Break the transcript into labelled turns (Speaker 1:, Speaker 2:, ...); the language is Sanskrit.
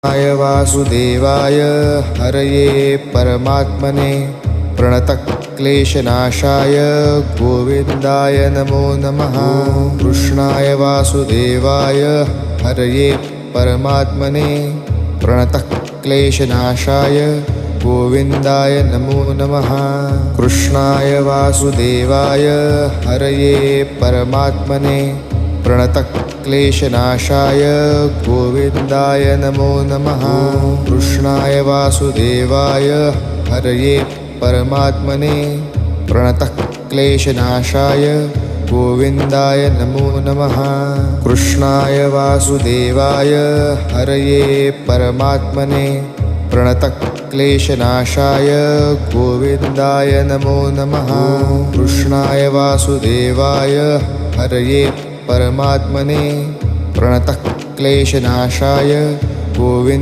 Speaker 1: कृष्णाय वासुदेवाय हरये परमात्मने प्रणतक्लेशनाशाय गोविन्दाय नमो नमः। कृष्णाय वासुदेवाय हरये परमात्मने प्रणतक्लेशनाशाय गोविन्दाय नमो नमः। कृष्णाय वासुदेवाय हरये परमात्मने प्रणतक्लेशनाशाय गोविन्दाय नमो नमः। कृष्णाय वासुदेवाय हरये परमात्मने प्रणतक्लेशनाशाय गोविन्दाय नमो नमः। कृष्णाय वासुदेवाय हरये परमात्मने प्रणतक्लेशनाशाय गोविन्दाय नमो नमः। कृष्णाय वासुदेवाय हरये परमात्मने प्रणतक्लेशनाशाय गोविन्द